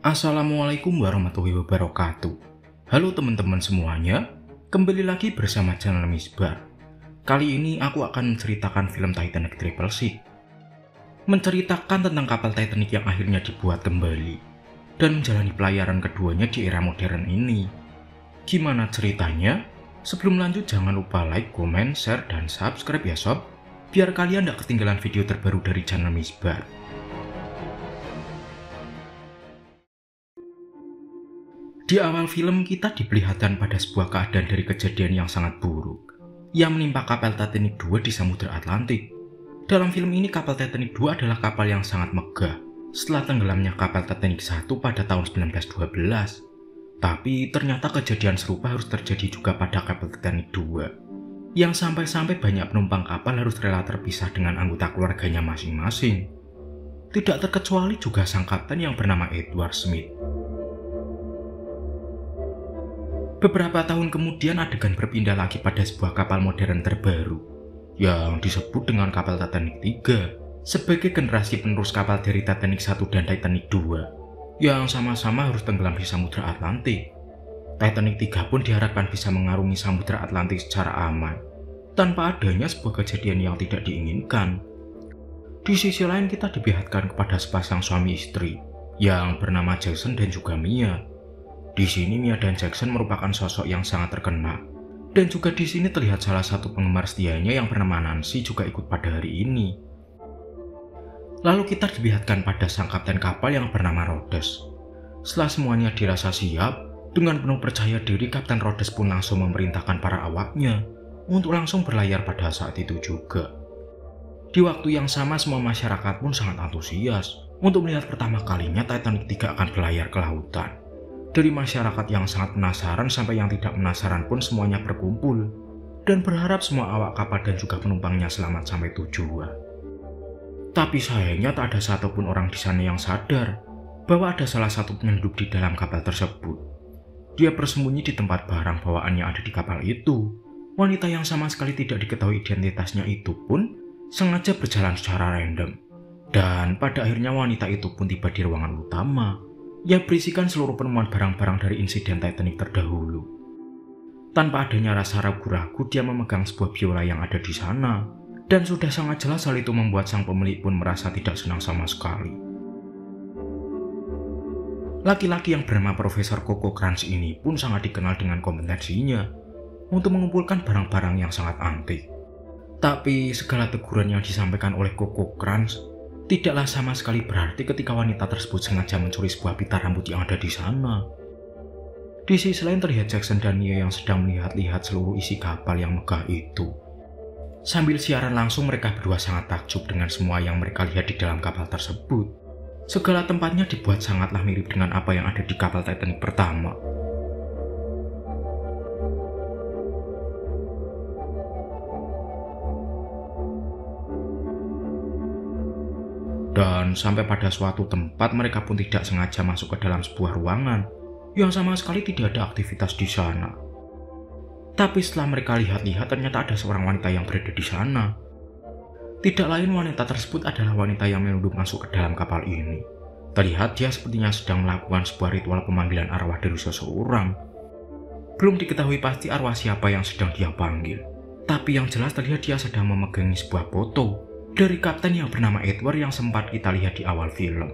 Assalamualaikum warahmatullahi wabarakatuh. Halo teman-teman semuanya, kembali lagi bersama channel Misbar. Kali ini aku akan menceritakan film Titanic Triple Six. Menceritakan tentang kapal Titanic yang akhirnya dibuat kembali dan menjalani pelayaran keduanya di era modern ini. Gimana ceritanya? Sebelum lanjut jangan lupa like, comment, share, dan subscribe ya sob, biar kalian gak ketinggalan video terbaru dari channel Misbar. Di awal film kita diperlihatkan pada sebuah keadaan dari kejadian yang sangat buruk yang menimpa kapal Titanic 2 di Samudra Atlantik. Dalam film ini kapal Titanic 2 adalah kapal yang sangat megah setelah tenggelamnya kapal Titanic 1 pada tahun 1912. Tapi ternyata kejadian serupa harus terjadi juga pada kapal Titanic 2 yang sampai-sampai banyak penumpang kapal harus rela terpisah dengan anggota keluarganya masing-masing. Tidak terkecuali juga sang kapten yang bernama Edward Smith. Beberapa tahun kemudian adegan berpindah lagi pada sebuah kapal modern terbaru yang disebut dengan kapal Titanic 3 sebagai generasi penerus kapal dari Titanic 1 dan Titanic 2 yang sama-sama harus tenggelam di Samudra Atlantik. Titanic 3 pun diharapkan bisa mengarungi Samudra Atlantik secara aman tanpa adanya sebuah kejadian yang tidak diinginkan. Di sisi lain kita diperlihatkan kepada sepasang suami istri yang bernama Jackson dan juga Mia. Di sini Mia dan Jackson merupakan sosok yang sangat terkenal, dan juga di sini terlihat salah satu penggemar setianya yang bernama Nancy juga ikut pada hari ini. Lalu kita diperlihatkan pada sang kapten kapal yang bernama Rhodes. Setelah semuanya dirasa siap, dengan penuh percaya diri Kapten Rhodes pun langsung memerintahkan para awaknya untuk langsung berlayar pada saat itu juga. Di waktu yang sama semua masyarakat pun sangat antusias untuk melihat pertama kalinya Titanic 3 akan berlayar ke lautan. Dari masyarakat yang sangat penasaran sampai yang tidak penasaran pun semuanya berkumpul dan berharap semua awak kapal dan juga penumpangnya selamat sampai tujuan. Tapi sayangnya tak ada satupun orang di sana yang sadar bahwa ada salah satu penduduk di dalam kapal tersebut. Dia bersembunyi di tempat barang bawaan yang ada di kapal itu. Wanita yang sama sekali tidak diketahui identitasnya itu pun sengaja berjalan secara random. Dan pada akhirnya wanita itu pun tiba di ruangan utama yang berisikan seluruh penemuan barang-barang dari insiden Titanic terdahulu. Tanpa adanya rasa ragu-ragu, dia memegang sebuah biola yang ada di sana, dan sudah sangat jelas hal itu membuat sang pemilik pun merasa tidak senang sama sekali. Laki-laki yang bernama Profesor Coco Cranch ini pun sangat dikenal dengan kompetensinya untuk mengumpulkan barang-barang yang sangat antik. Tapi segala teguran yang disampaikan oleh Coco Cranch tidaklah sama sekali berarti ketika wanita tersebut sengaja mencuri sebuah pita rambut yang ada di sana. Di sisi lain terlihat Jackson dan Mia yang sedang melihat-lihat seluruh isi kapal yang megah itu. Sambil siaran langsung mereka berdua sangat takjub dengan semua yang mereka lihat di dalam kapal tersebut. Segala tempatnya dibuat sangatlah mirip dengan apa yang ada di kapal Titanic pertama. Dan sampai pada suatu tempat mereka pun tidak sengaja masuk ke dalam sebuah ruangan yang sama sekali tidak ada aktivitas di sana. Tapi setelah mereka lihat-lihat ternyata ada seorang wanita yang berada di sana. Tidak lain wanita tersebut adalah wanita yang menyelundup masuk ke dalam kapal ini. Terlihat dia sepertinya sedang melakukan sebuah ritual pemanggilan arwah dari seseorang. Belum diketahui pasti arwah siapa yang sedang dia panggil. Tapi yang jelas terlihat dia sedang memegangi sebuah foto dari kapten yang bernama Edward yang sempat kita lihat di awal film.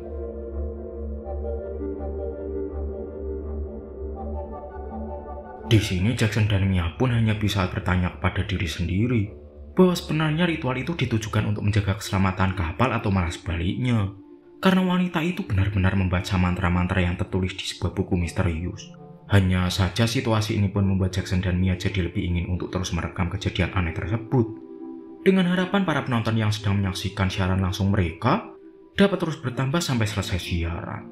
Di sini Jackson dan Mia pun hanya bisa bertanya kepada diri sendiri bahwa sebenarnya ritual itu ditujukan untuk menjaga keselamatan kapal atau malah sebaliknya. Karena wanita itu benar-benar membaca mantra-mantra yang tertulis di sebuah buku misterius. Hanya saja situasi ini pun membuat Jackson dan Mia jadi lebih ingin untuk terus merekam kejadian aneh tersebut. Dengan harapan para penonton yang sedang menyaksikan siaran langsung mereka dapat terus bertambah sampai selesai siaran.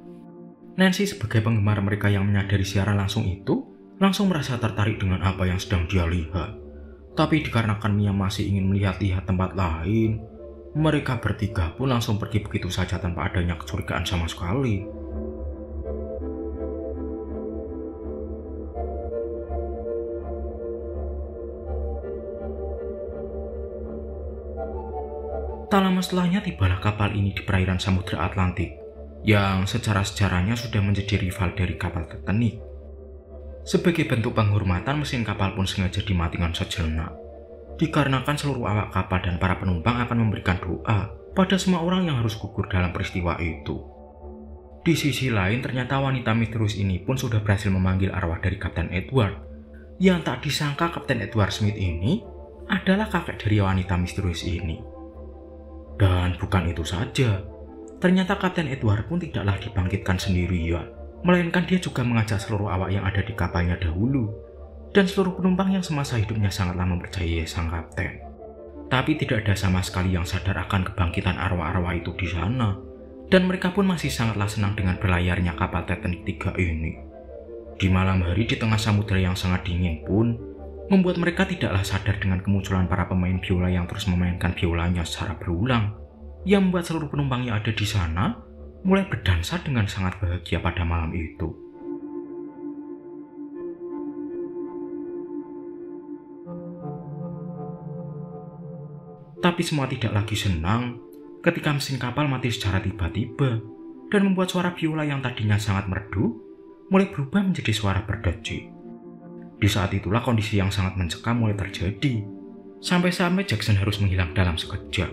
Nancy sebagai penggemar mereka yang menyadari siaran langsung itu langsung merasa tertarik dengan apa yang sedang dia lihat. Tapi dikarenakan Mia masih ingin melihat-lihat tempat lain, mereka bertiga pun langsung pergi begitu saja tanpa adanya kecurigaan sama sekali. Tak lama setelahnya tibalah kapal ini di perairan Samudra Atlantik yang secara sejarahnya sudah menjadi rival dari kapal Titanic. Sebagai bentuk penghormatan, mesin kapal pun sengaja dimatikan sejenak, dikarenakan seluruh awak kapal dan para penumpang akan memberikan doa pada semua orang yang harus gugur dalam peristiwa itu. Di sisi lain, ternyata wanita misterius ini pun sudah berhasil memanggil arwah dari Kapten Edward, yang tak disangka Kapten Edward Smith ini adalah kakek dari wanita misterius ini. Dan bukan itu saja, ternyata Kapten Edward pun tidaklah dibangkitkan sendirian, melainkan dia juga mengajak seluruh awak yang ada di kapalnya dahulu, dan seluruh penumpang yang semasa hidupnya sangatlah mempercayai sang kapten. Tapi tidak ada sama sekali yang sadar akan kebangkitan arwah-arwah itu di sana, dan mereka pun masih sangatlah senang dengan berlayarnya kapal Titanic 3 ini. Di malam hari di tengah samudera yang sangat dingin pun, membuat mereka tidaklah sadar dengan kemunculan para pemain biola yang terus memainkan biolanya secara berulang, yang membuat seluruh penumpang yang ada di sana mulai berdansa dengan sangat bahagia pada malam itu. Tapi semua tidak lagi senang ketika mesin kapal mati secara tiba-tiba dan membuat suara biola yang tadinya sangat merdu mulai berubah menjadi suara berdecik. Di saat itulah kondisi yang sangat mencekam mulai terjadi, sampai-sampai Jackson harus menghilang dalam sekejap.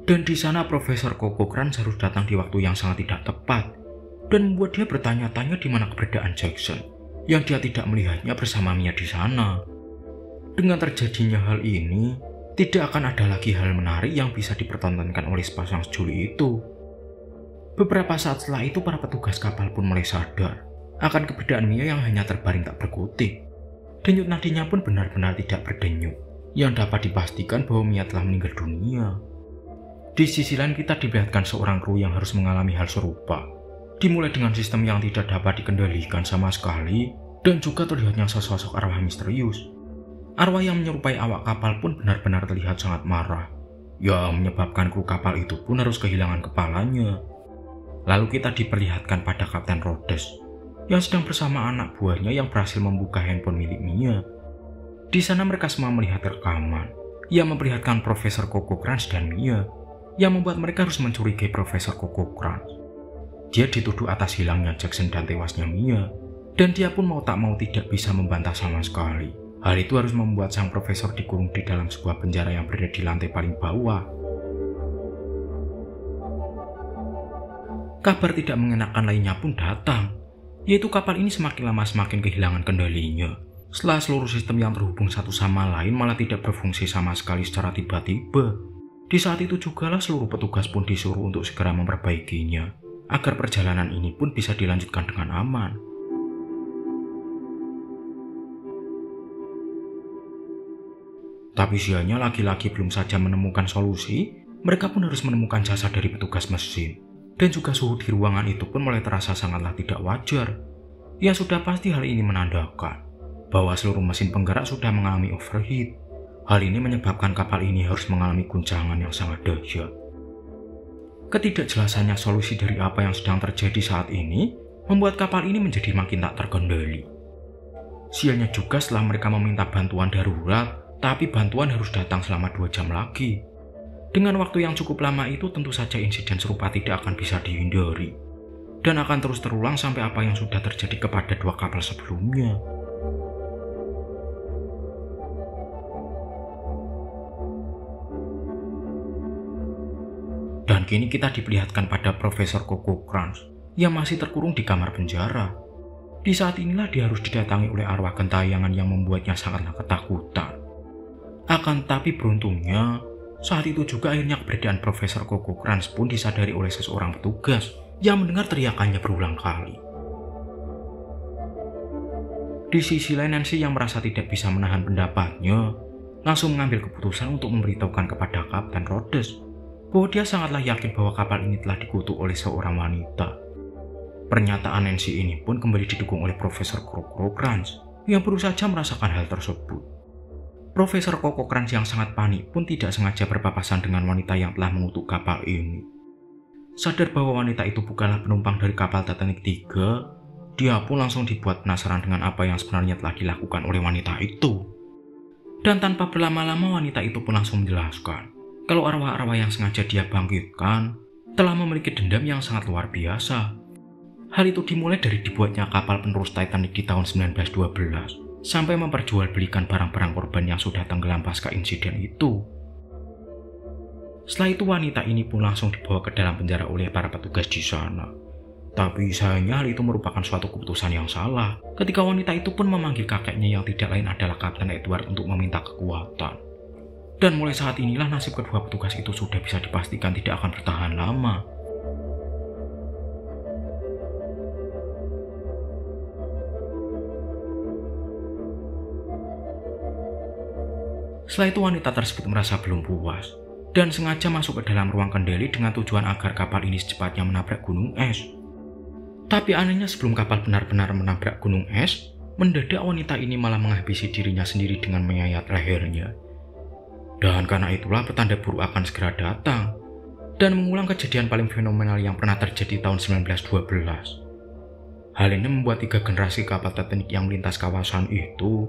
Dan di sana Profesor Coco Crunch harus datang di waktu yang sangat tidak tepat dan membuat dia bertanya-tanya di mana keberadaan Jackson, yang dia tidak melihatnya bersama Mia di sana. Dengan terjadinya hal ini, tidak akan ada lagi hal menarik yang bisa dipertontonkan oleh sepasang sejoli itu. Beberapa saat setelah itu, para petugas kapal pun mulai sadar akan keberadaan Mia yang hanya terbaring tak berkutik. Denyut nadinya pun benar-benar tidak berdenyut, yang dapat dipastikan bahwa Mia telah meninggal dunia. Di sisi lain, kita diperlihatkan seorang kru yang harus mengalami hal serupa, dimulai dengan sistem yang tidak dapat dikendalikan sama sekali, dan juga terlihatnya sesosok arwah misterius. Arwah yang menyerupai awak kapal pun benar-benar terlihat sangat marah, yang menyebabkan kru kapal itu pun harus kehilangan kepalanya. Lalu kita diperlihatkan pada Kapten Rhodes, yang sedang bersama anak buahnya yang berhasil membuka handphone milik Mia. Di sana mereka semua melihat rekaman yang memperlihatkan Profesor Coco Crunch dan Mia, yang membuat mereka harus mencurigai Profesor Coco Crunch. Dia dituduh atas hilangnya Jackson dan tewasnya Mia, dan dia pun mau tak mau tidak bisa membantah sama sekali. Hal itu harus membuat sang profesor dikurung di dalam sebuah penjara yang berada di lantai paling bawah. Kabar tidak mengenakan lainnya pun datang, yaitu kapal ini semakin lama semakin kehilangan kendalinya. Setelah seluruh sistem yang terhubung satu sama lain malah tidak berfungsi sama sekali secara tiba-tiba. Di saat itu jugalah seluruh petugas pun disuruh untuk segera memperbaikinya, agar perjalanan ini pun bisa dilanjutkan dengan aman. Tapi sialnya lagi-lagi belum saja menemukan solusi, mereka pun harus menemukan jasad dari petugas mesin. Dan juga suhu di ruangan itu pun mulai terasa sangatlah tidak wajar. Ya sudah pasti hal ini menandakan bahwa seluruh mesin penggerak sudah mengalami overheat. Hal ini menyebabkan kapal ini harus mengalami guncangan yang sangat dahsyat. Ketidakjelasannya solusi dari apa yang sedang terjadi saat ini membuat kapal ini menjadi makin tak terkendali. Sialnya juga setelah mereka meminta bantuan darurat, tapi bantuan harus datang selama 2 jam lagi. Dengan waktu yang cukup lama itu tentu saja insiden serupa tidak akan bisa dihindari, dan akan terus terulang sampai apa yang sudah terjadi kepada 2 kapal sebelumnya. Dan kini kita diperlihatkan pada Profesor Coco Crunch yang masih terkurung di kamar penjara. Di saat inilah dia harus didatangi oleh arwah gentayangan yang membuatnya sangatlah ketakutan. Akan tapi beruntungnya, saat itu juga akhirnya keberadaan Profesor Coco Crunch pun disadari oleh seseorang petugas yang mendengar teriakannya berulang kali. Di sisi lain, Nancy yang merasa tidak bisa menahan pendapatnya, langsung mengambil keputusan untuk memberitahukan kepada Kapten Rhodes bahwa dia sangatlah yakin bahwa kapal ini telah dikutuk oleh seorang wanita. Pernyataan Nancy ini pun kembali didukung oleh Profesor Coco Crunch yang baru saja merasakan hal tersebut. Profesor Coco Crunch yang sangat panik pun tidak sengaja berpapasan dengan wanita yang telah mengutuk kapal ini. Sadar bahwa wanita itu bukanlah penumpang dari kapal Titanic 3, dia pun langsung dibuat penasaran dengan apa yang sebenarnya telah dilakukan oleh wanita itu. Dan tanpa berlama-lama wanita itu pun langsung menjelaskan kalau arwah-arwah yang sengaja dia bangkitkan telah memiliki dendam yang sangat luar biasa. Hal itu dimulai dari dibuatnya kapal penerus Titanic di tahun 1912, sampai memperjualbelikan barang-barang korban yang sudah tenggelam pasca insiden itu. Setelah itu wanita ini pun langsung dibawa ke dalam penjara oleh para petugas di sana. Tapi sayangnya hal itu merupakan suatu keputusan yang salah, ketika wanita itu pun memanggil kakeknya yang tidak lain adalah Kapten Edward untuk meminta kekuatan. Dan mulai saat inilah nasib kedua petugas itu sudah bisa dipastikan tidak akan bertahan lama. Setelah itu wanita tersebut merasa belum puas dan sengaja masuk ke dalam ruang kendali dengan tujuan agar kapal ini secepatnya menabrak gunung es. Tapi anehnya sebelum kapal benar-benar menabrak gunung es, mendadak wanita ini malah menghabisi dirinya sendiri dengan menyayat lehernya. Dan karena itulah petanda buruk akan segera datang dan mengulang kejadian paling fenomenal yang pernah terjadi tahun 1912. Hal ini membuat 3 generasi kapal Titanic yang melintas kawasan itu,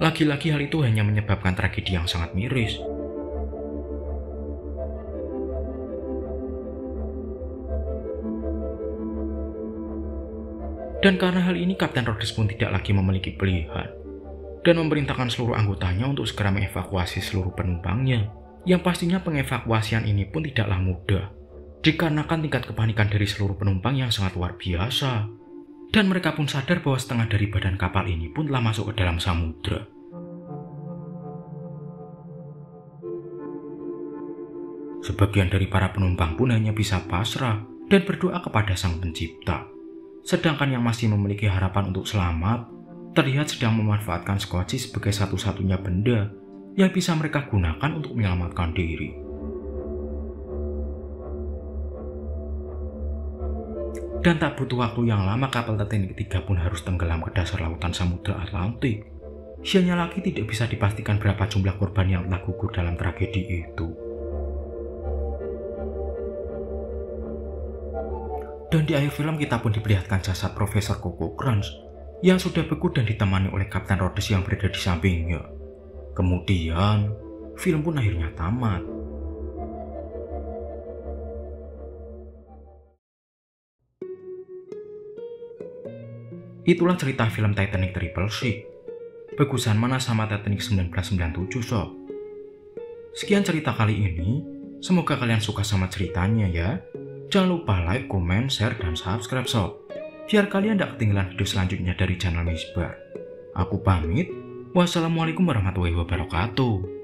lagi-lagi hal itu hanya menyebabkan tragedi yang sangat miris. Dan karena hal ini Kapten Rhodes pun tidak lagi memiliki pilihan dan memerintahkan seluruh anggotanya untuk segera mengevakuasi seluruh penumpangnya. Yang pastinya pengevakuasian ini pun tidaklah mudah, dikarenakan tingkat kepanikan dari seluruh penumpang yang sangat luar biasa. Dan mereka pun sadar bahwa setengah dari badan kapal ini pun telah masuk ke dalam samudra. Sebagian dari para penumpang pun hanya bisa pasrah dan berdoa kepada Sang Pencipta. Sedangkan yang masih memiliki harapan untuk selamat, terlihat sedang memanfaatkan skoci sebagai satu-satunya benda yang bisa mereka gunakan untuk menyelamatkan diri. Dan tak butuh waktu yang lama kapal Titanic 3 pun harus tenggelam ke dasar lautan Samudra Atlantik. Sianya lagi tidak bisa dipastikan berapa jumlah korban yang telah gugur dalam tragedi itu. Dan di akhir film kita pun diperlihatkan jasad Profesor Coco Crunch yang sudah beku dan ditemani oleh Kapten Rhodes yang berada di sampingnya. Kemudian, film pun akhirnya tamat. Itulah cerita film Titanic Triple Six. Bagusan mana sama Titanic 1997 sob? Sekian cerita kali ini. Semoga kalian suka sama ceritanya ya. Jangan lupa like, comment, share, dan subscribe sob, biar kalian tidak ketinggalan video selanjutnya dari channel Misbar. Aku pamit. Wassalamualaikum warahmatullahi wabarakatuh.